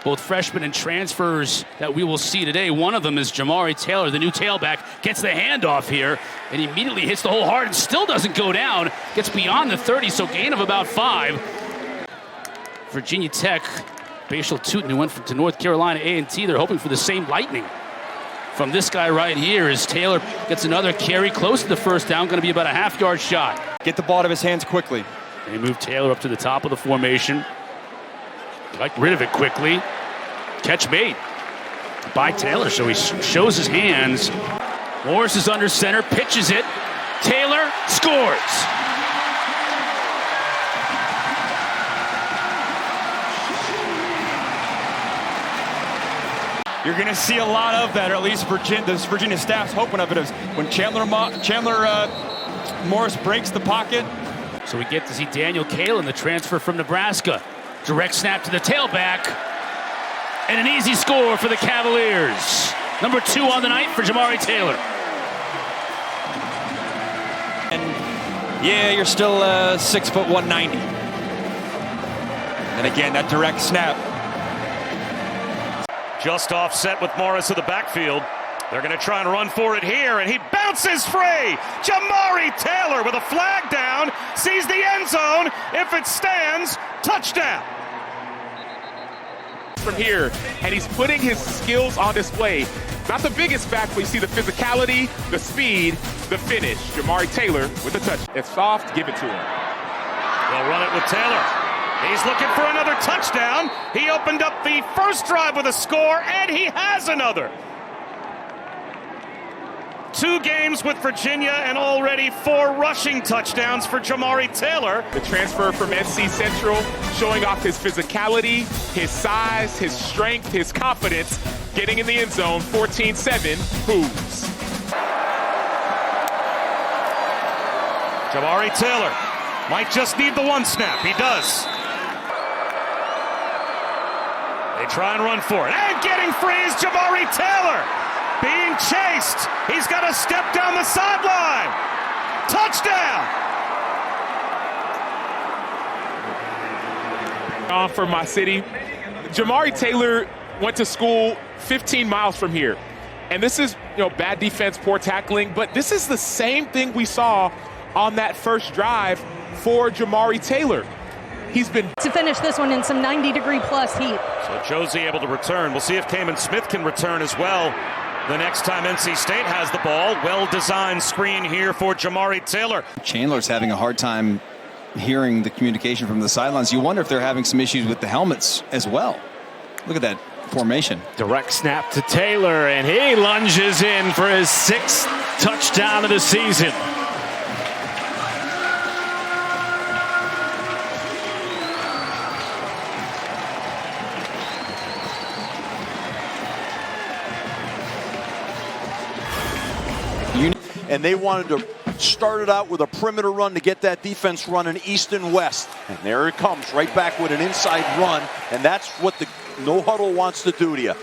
both freshmen and transfers that we will see today. One of them is Jamari Taylor, the new tailback, gets the handoff here and immediately hits the hole hard and still doesn't go down. Gets beyond the 30, so gain of about 5. Virginia Tech, Bashal Tootin, who went to North Carolina A&T, they're hoping for the same lightning from this guy right here as Taylor gets another carry close to the first down, going to be about a half-yard shot. Get the ball out of his hands quickly. They move Taylor up to the top of the formation. Got rid of it quickly. Catch made by Taylor, so he shows his hands. Morris is under center, pitches it. Taylor scores. You're going to see a lot of that, or at least this Virginia staff's hoping of it, is when Chandler Morris breaks the pocket. So we get to see Daniel Kalen, the transfer from Nebraska. Direct snap to the tailback. And an easy score for the Cavaliers. Number 2 on the night for Jamari Taylor. And yeah, you're still 6 foot 190. And again, that direct snap. Just offset with Morris in the backfield. They're going to try and run for it here, and he bounces free. Jamari Taylor with a flag down, sees the end zone. If it stands, touchdown. From here, and he's putting his skills on display. Not the biggest fact, but you see the physicality, the speed, the finish. Jamari Taylor with the touch. It's soft, give it to him. They'll run it with Taylor. He's looking for another touchdown. He opened up the first drive with a score, and he has another. 2 games with Virginia and already 4 rushing touchdowns for Jamari Taylor. The transfer from SC Central showing off his physicality, his size, his strength, his confidence, getting in the end zone, 14-7, Hoos. Jamari Taylor might just need the 1 snap. He does. They try and run for it. And getting free is Jamari Taylor. Being chased. He's got to step down the sideline. Touchdown. On for my city. Jamari Taylor went to school 15 miles from here. And this is, bad defense, poor tackling, but this is the same thing we saw on that first drive for Jamari Taylor. He's been to finish this one in some 90-degree plus heat. So Josie able to return. We'll see if Kamen Smith can return as well the next time NC State has the ball. Well-designed screen here for Jamari Taylor. Chandler's having a hard time hearing the communication from the sidelines. You wonder if they're having some issues with the helmets as well. Look at that formation. Direct snap to Taylor, and he lunges in for his 6th touchdown of the season. And they wanted to start it out with a perimeter run to get that defense running east and west. And there it comes, right back with an inside run. And that's what the no huddle wants to do to you.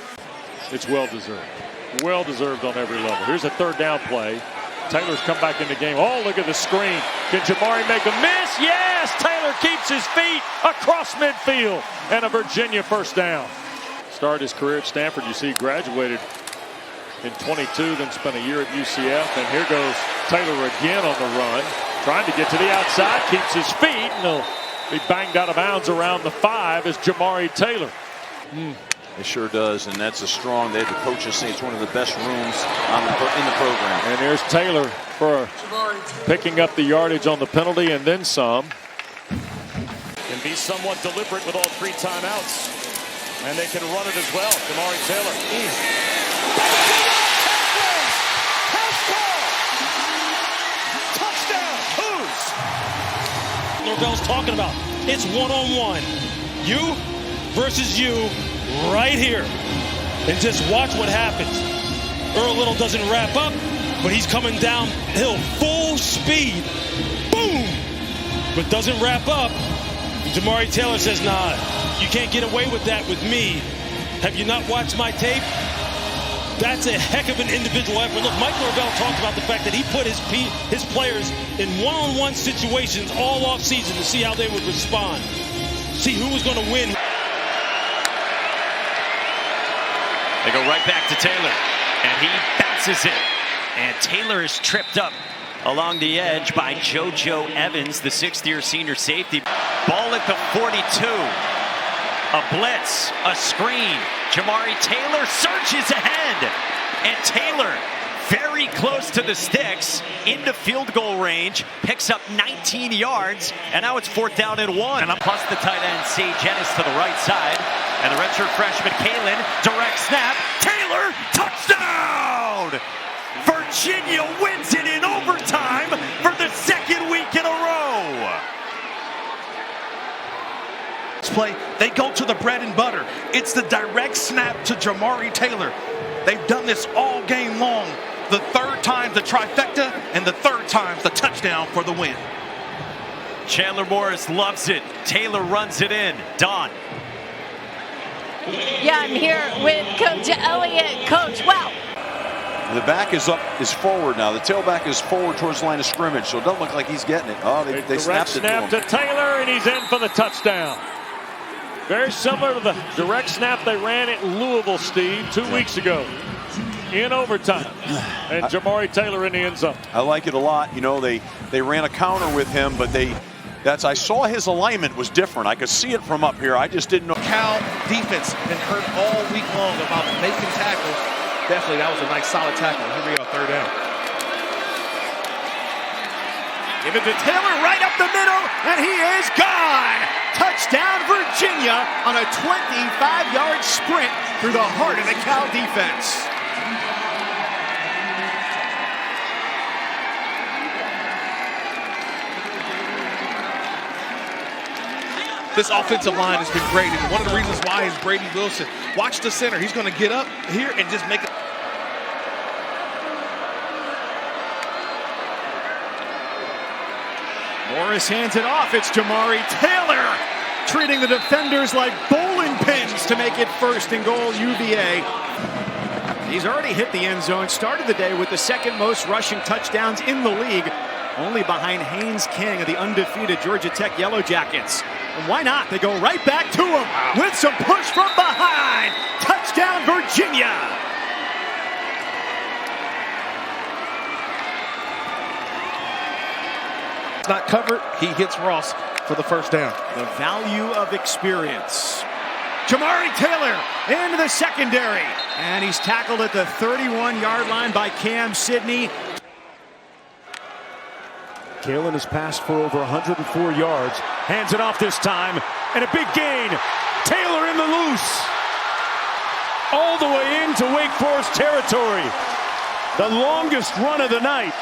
It's well-deserved. Well-deserved on every level. Here's a 3rd down play. Taylor's come back in the game. Oh, look at the screen. Can Jamari make a miss? Yes! Taylor keeps his feet across midfield. And a Virginia first down. Started his career at Stanford. You see, he graduated in 22, then spent a year at UCF. And here goes Taylor again on the run. Trying to get to the outside, keeps his feet, and he'll be banged out of bounds around the 5 is Jamari Taylor. It sure does, and that's a strong, the coaches say it's one of the best rooms in the program. And there's Taylor for picking up the yardage on the penalty and then some. Can be somewhat deliberate with all 3 timeouts. And they can run it as well. Jamari Taylor. Touchdown! Who's? Norvell's talking about. It's one-on-one. You versus you right here. And just watch what happens. Earl Little doesn't wrap up, but he's coming downhill full speed. Boom! But doesn't wrap up. Jamari Taylor says, nah, you can't get away with that with me. Have you not watched my tape? That's a heck of an individual effort. Look, Mike Norvell talked about the fact that he put his players in one-on-one situations all off-season to see how they would respond. See who was going to win. They go right back to Taylor, and he bounces it. And Taylor is tripped up along the edge by JoJo Evans, the sixth-year senior safety. Ball at the 42. A blitz, a screen. Jamari Taylor surges ahead. And Taylor, very close to the sticks, into field goal range, picks up 19 yards, and now it's 4th down and 1. And plus the tight end, Sage Ennis, to the right side. And the redshirt freshman, Kalen, direct snap. Taylor, touchdown! Virginia wins it in overtime for the second week in a row. Play, they go to the bread and butter. It's the direct snap to Jamari Taylor. They've done this all game long. The third time the trifecta, and the third time the touchdown for the win. Chandler Morris loves it. Taylor runs it in. Don. Yeah, I'm here with Coach Elliott. Coach, wow. The back is forward now. The tailback is forward towards the line of scrimmage, so it doesn't look like he's getting it. Oh, they snapped it to him. To Taylor, and he's in for the touchdown. Very similar to the direct snap they ran at Louisville, Steve, 2 weeks ago in overtime. And Jamari Taylor in the end zone. I like it a lot. You know, they ran a counter with him, but I saw his alignment was different. I could see it from up here. I just didn't know. Cal defense been hurt all week long about making tackles. Definitely, that was a nice solid tackle. Here we go, 3rd down. Give it to Taylor right up the middle, and he is gone. Touchdown, Virginia, on a 25-yard sprint through the heart of the Cal defense. This offensive line has been great, and one of the reasons why is Brady Wilson. Watch the center. He's going to get up here and just make it. Morris hands it off. It's Jamari Taylor treating the defenders like bowling pins to make it 1st and goal, UVA. He's already hit the end zone, started the day with the 2nd most rushing touchdowns in the league, only behind Haynes King of the undefeated Georgia Tech Yellow Jackets. And why not? They go right back to him with some push from behind. Touchdown, Virginia. Not covered. He hits Ross for the 1st down. The value of experience. Jamari Taylor into the secondary. And he's tackled at the 31-yard line by Cam Sidney. Kalen has passed for over 104 yards. Hands it off this time. And a big gain. Taylor in the loose. All the way into Wake Forest territory. The longest run of the night.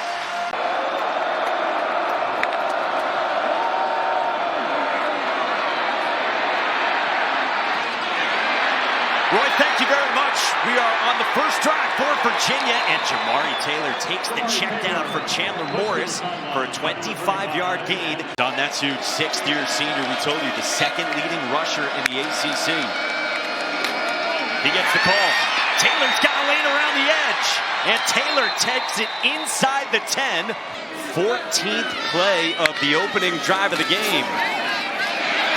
Roy, thank you very much. We are on the first drive for Virginia, and Jamari Taylor takes the check down from Chandler Morris for a 25-yard gain. Don, that's huge. 6th-year senior, we told you, the 2nd leading rusher in the ACC. He gets the call. Taylor's got a lane around the edge, and Taylor takes it inside the 10. 14th play of the opening drive of the game.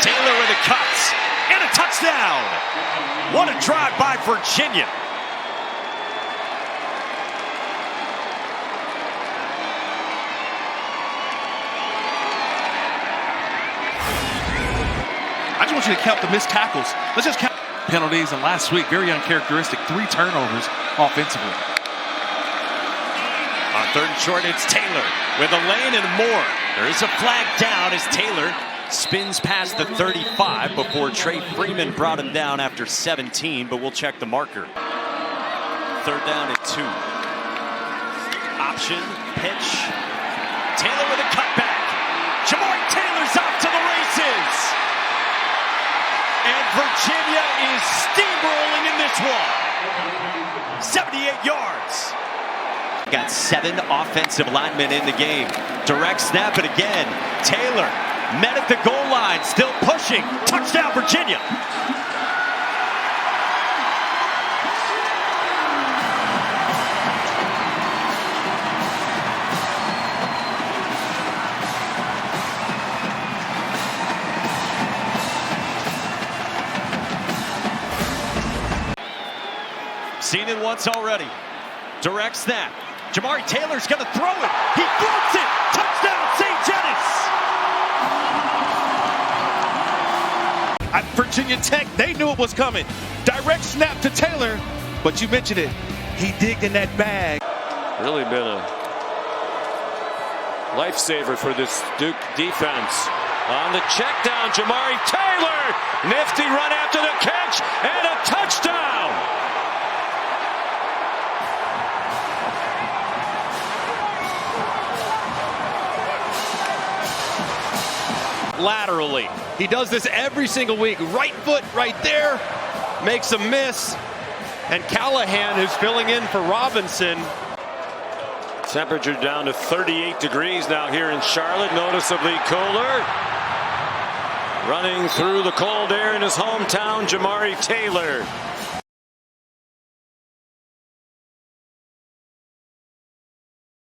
Taylor with the cuts. And a touchdown! What a drive by Virginia. I just want you to count the missed tackles. Let's just count penalties. And last week, very uncharacteristic, 3 turnovers offensively. On 3rd and short, it's Taylor with a lane and more. There is a flag down as Taylor spins past the 35 before Trey Freeman brought him down after 17, but we'll check the marker. 3rd down at 2. Option, pitch. Taylor with a cutback. Jamari Taylor's off to the races. And Virginia is steamrolling in this one. 78 yards. Got 7 offensive linemen in the game. Direct snap it again. Taylor met at the goal line, still pushing. Touchdown, Virginia. Seen it once already. Direct snap. Jamari Taylor's going to throw it. He floats it. Touchdown, St. Dennis. At Virginia Tech, they knew it was coming. Direct snap to Taylor, but you mentioned it. He digged in that bag. Really been a lifesaver for this Duke defense. On the check down, Jamari Taylor. Nifty run after the catch and a touchdown. Laterally. He does this every single week. Right foot right there. Makes a miss. And Callahan, who's filling in for Robinson. Temperature down to 38 degrees now here in Charlotte. Noticeably cooler. Running through the cold air in his hometown, Jamari Taylor.